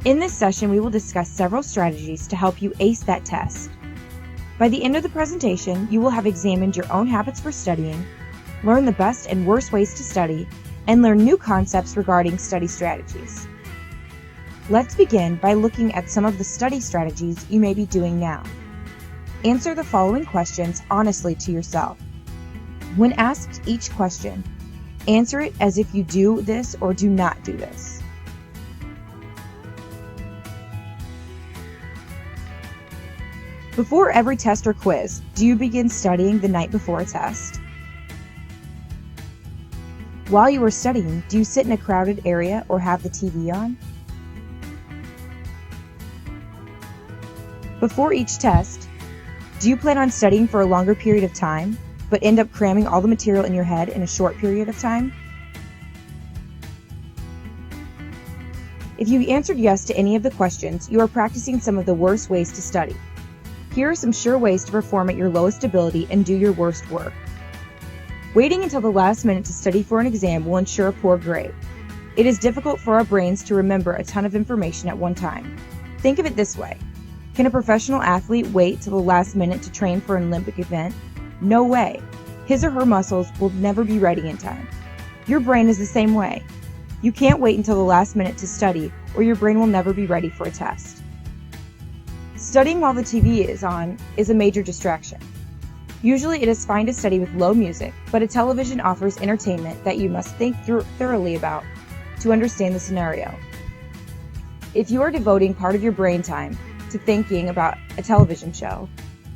In this session, we will discuss several strategies to help you ace that test. By the end of the presentation, you will have examined your own habits for studying, learned the best and worst ways to study, and learn new concepts regarding study strategies. Let's begin by looking at some of the study strategies you may be doing now. Answer the following questions honestly to yourself. When asked each question, answer it as if you do this or do not do this. Before every test or quiz, do you begin studying the night before a test? While you are studying, do you sit in a crowded area or have the TV on? Before each test, do you plan on studying for a longer period of time, but end up cramming all the material in your head in a short period of time? If you answered yes to any of the questions, you are practicing some of the worst ways to study. Here are some sure ways to perform at your lowest ability and do your worst work. Waiting until the last minute to study for an exam will ensure a poor grade. It is difficult for our brains to remember a ton of information at one time. Think of it this way. Can a professional athlete wait till the last minute to train for an Olympic event? No way. His or her muscles will never be ready in time. Your brain is the same way. You can't wait until the last minute to study, or your brain will never be ready for a test. Studying while the TV is on is a major distraction. Usually it is fine to study with low music, but a television offers entertainment that you must think thoroughly about to understand the scenario. If you are devoting part of your brain time to thinking about a television show,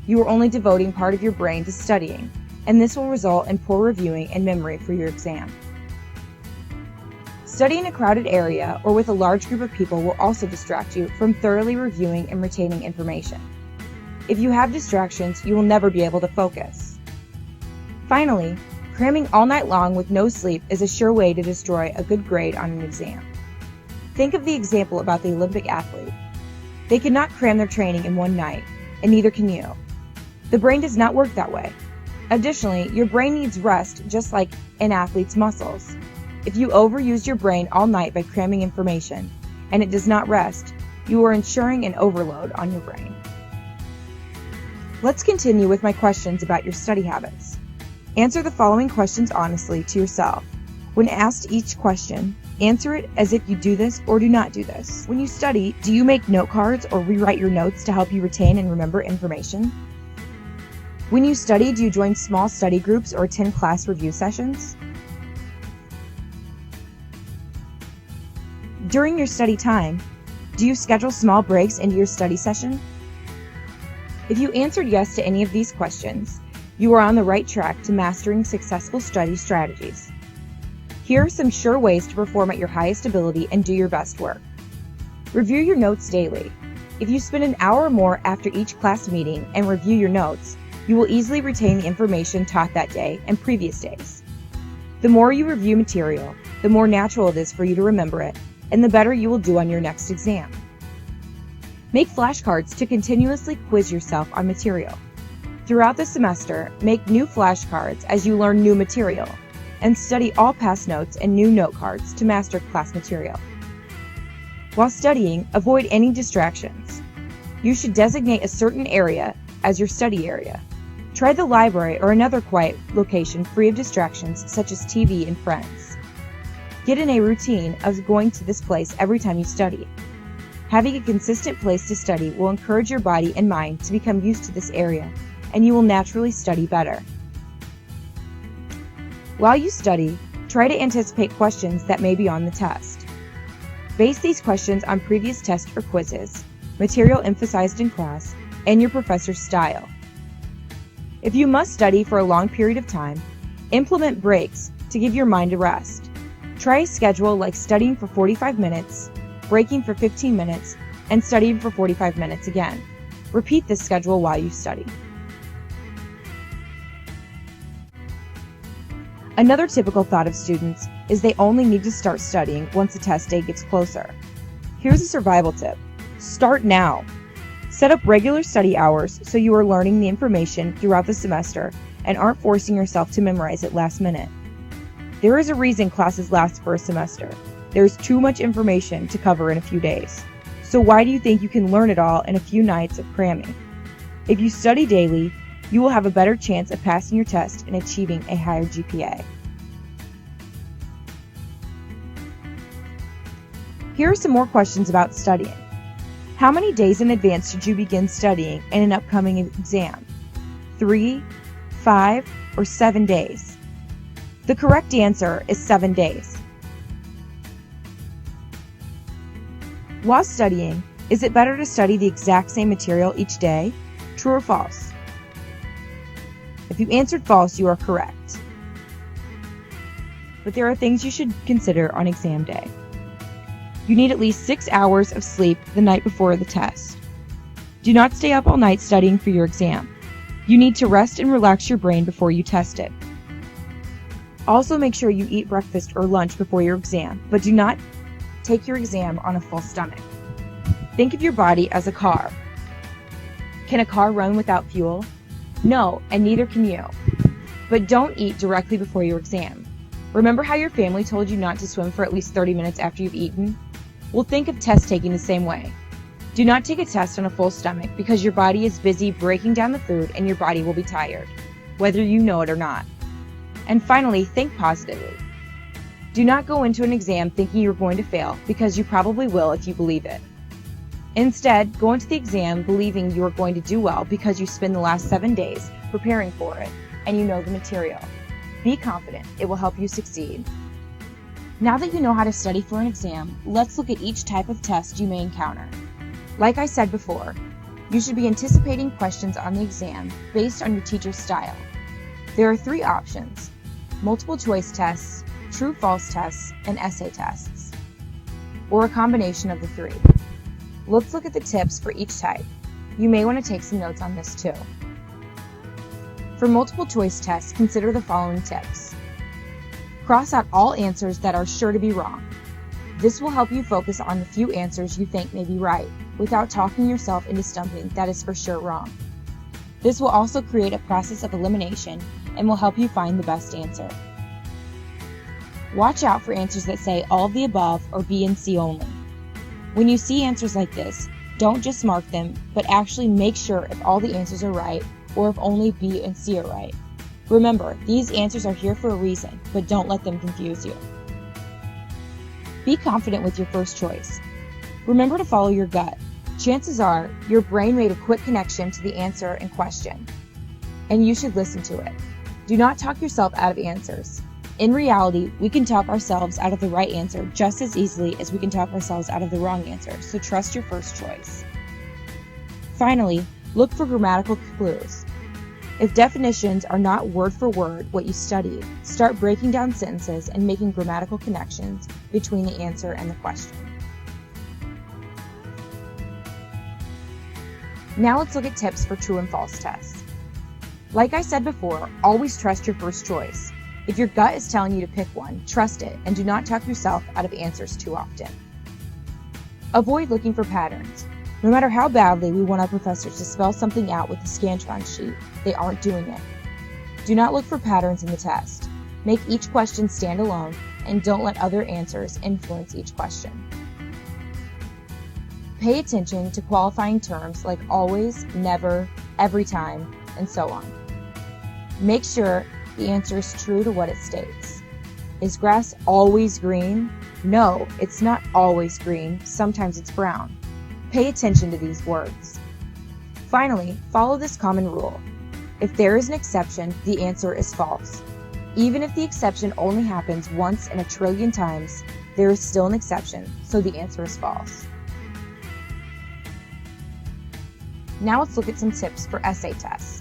you are only devoting part of your brain to studying, and this will result in poor reviewing and memory for your exam. Studying in a crowded area or with a large group of people will also distract you from thoroughly reviewing and retaining information. If you have distractions, you will never be able to focus. Finally, cramming all night long with no sleep is a sure way to destroy a good grade on an exam. Think of the example about the Olympic athlete. They cannot cram their training in one night, and neither can you. The brain does not work that way. Additionally, your brain needs rest just like an athlete's muscles. If you overuse your brain all night by cramming information, and it does not rest, you are ensuring an overload on your brain. Let's continue with my questions about your study habits. Answer the following questions honestly to yourself. When asked each question, answer it as if you do this or do not do this. When you study, do you make note cards or rewrite your notes to help you retain and remember information? When you study, do you join small study groups or attend class review sessions? During your study time, do you schedule small breaks into your study session? If you answered yes to any of these questions, you are on the right track to mastering successful study strategies. Here are some sure ways to perform at your highest ability and do your best work. Review your notes daily. If you spend an hour or more after each class meeting and review your notes, you will easily retain the information taught that day and previous days. The more you review material, the more natural it is for you to remember it, and the better you will do on your next exam. Make flashcards to continuously quiz yourself on material. Throughout the semester, make new flashcards as you learn new material, and study all past notes and new note cards to master class material. While studying, avoid any distractions. You should designate a certain area as your study area. Try the library or another quiet location free of distractions such as TV and friends. Get in a routine of going to this place every time you study. Having a consistent place to study will encourage your body and mind to become used to this area, and you will naturally study better. While you study, try to anticipate questions that may be on the test. Base these questions on previous tests or quizzes, material emphasized in class, and your professor's style. If you must study for a long period of time, implement breaks to give your mind a rest. Try a schedule like studying for 45 minutes, breaking for 15 minutes, and studying for 45 minutes again. Repeat this schedule while you study. Another typical thought of students is they only need to start studying once the test day gets closer. Here's a survival tip. Start now. Set up regular study hours so you are learning the information throughout the semester and aren't forcing yourself to memorize it last minute. There is a reason classes last for a semester. There is too much information to cover in a few days. So why do you think you can learn it all in a few nights of cramming? If you study daily, you will have a better chance of passing your test and achieving a higher GPA. Here are some more questions about studying. How many days in advance should you begin studying in an upcoming exam? 3, 5, or 7 days? The correct answer is 7 days. While studying, is it better to study the exact same material each day? True or false? If you answered false, you are correct. But there are things you should consider on exam day. You need at least 6 hours of sleep the night before the test. Do not stay up all night studying for your exam. You need to rest and relax your brain before you test it. Also, make sure you eat breakfast or lunch before your exam, but do not take your exam on a full stomach. Think of your body as a car. Can a car run without fuel? No, and neither can you. But don't eat directly before your exam. Remember how your family told you not to swim for at least 30 minutes after you've eaten? Well, think of test taking the same way. Do not take a test on a full stomach because your body is busy breaking down the food and your body will be tired, whether you know it or not. And finally, think positively. Do not go into an exam thinking you're going to fail because you probably will if you believe it. Instead, go into the exam believing you are going to do well because you spend the last 7 days preparing for it and you know the material. Be confident, it will help you succeed. Now that you know how to study for an exam, let's look at each type of test you may encounter. Like I said before, you should be anticipating questions on the exam based on your teacher's style. There are 3 options: multiple choice tests, true-false tests, and essay tests, or a combination of the 3. Let's look at the tips for each type. You may want to take some notes on this too. For multiple choice tests, consider the following tips. Cross out all answers that are sure to be wrong. This will help you focus on the few answers you think may be right, without talking yourself into something that is for sure wrong. This will also create a process of elimination and will help you find the best answer. Watch out for answers that say all of the above or B and C only. When you see answers like this, don't just mark them, but actually make sure if all the answers are right or if only B and C are right. Remember, these answers are here for a reason, but don't let them confuse you. Be confident with your first choice. Remember to follow your gut. Chances are, your brain made a quick connection to the answer in question, and you should listen to it. Do not talk yourself out of answers. In reality, we can talk ourselves out of the right answer just as easily as we can talk ourselves out of the wrong answer, so trust your first choice. Finally, look for grammatical clues. If definitions are not word for word what you studied, start breaking down sentences and making grammatical connections between the answer and the question. Now let's look at tips for true and false tests. Like I said before, always trust your first choice. If your gut is telling you to pick one, trust it and do not talk yourself out of answers too often. Avoid looking for patterns. No matter how badly we want our professors to spell something out with a Scantron sheet, they aren't doing it. Do not look for patterns in the test. Make each question stand alone and don't let other answers influence each question. Pay attention to qualifying terms like always, never, every time, and so on. Make sure the answer is true to what it states. Is grass always green? No, it's not always green. Sometimes it's brown. Pay attention to these words. Finally, follow this common rule. If there is an exception, the answer is false. Even if the exception only happens once in a trillion times, there is still an exception, so the answer is false. Now let's look at some tips for essay tests.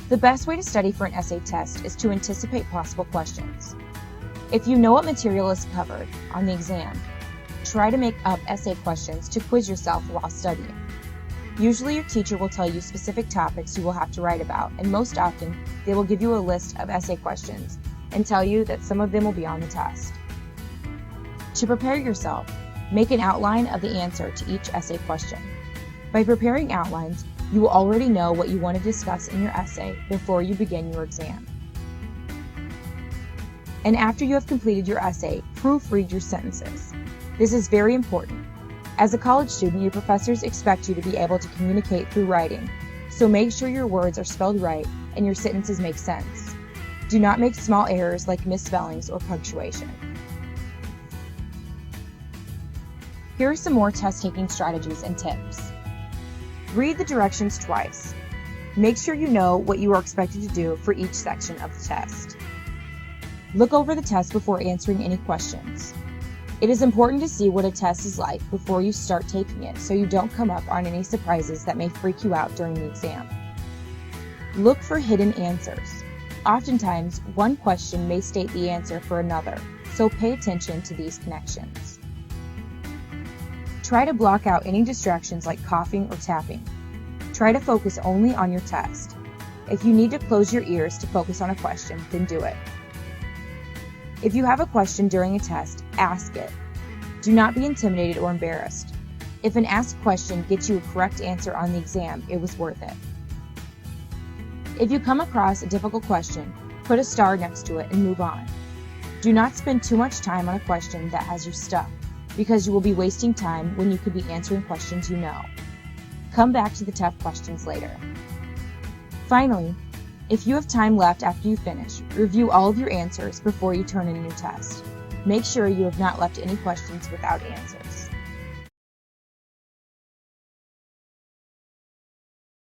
The best way to study for an essay test is to anticipate possible questions. If you know what material is covered on the exam, try to make up essay questions to quiz yourself while studying. Usually your teacher will tell you specific topics you will have to write about, and most often they will give you a list of essay questions and tell you that some of them will be on the test. To prepare yourself, make an outline of the answer to each essay question. By preparing outlines, you will already know what you want to discuss in your essay before you begin your exam. And after you have completed your essay, proofread your sentences. This is very important. As a college student, your professors expect you to be able to communicate through writing, so make sure your words are spelled right and your sentences make sense. Do not make small errors like misspellings or punctuation. Here are some more test-taking strategies and tips. Read the directions twice. Make sure you know what you are expected to do for each section of the test. Look over the test before answering any questions. It is important to see what a test is like before you start taking it so you don't come up on any surprises that may freak you out during the exam. Look for hidden answers. Oftentimes, one question may state the answer for another, so pay attention to these connections. Try to block out any distractions like coughing or tapping. Try to focus only on your test. If you need to close your ears to focus on a question, then do it. If you have a question during a test, ask it. Do not be intimidated or embarrassed. If an asked question gets you a correct answer on the exam, it was worth it. If you come across a difficult question, put a star next to it and move on. Do not spend too much time on a question that has you stuck, because you will be wasting time when you could be answering questions you know. Come back to the tough questions later. Finally, if you have time left after you finish, review all of your answers before you turn in your test. Make sure you have not left any questions without answers.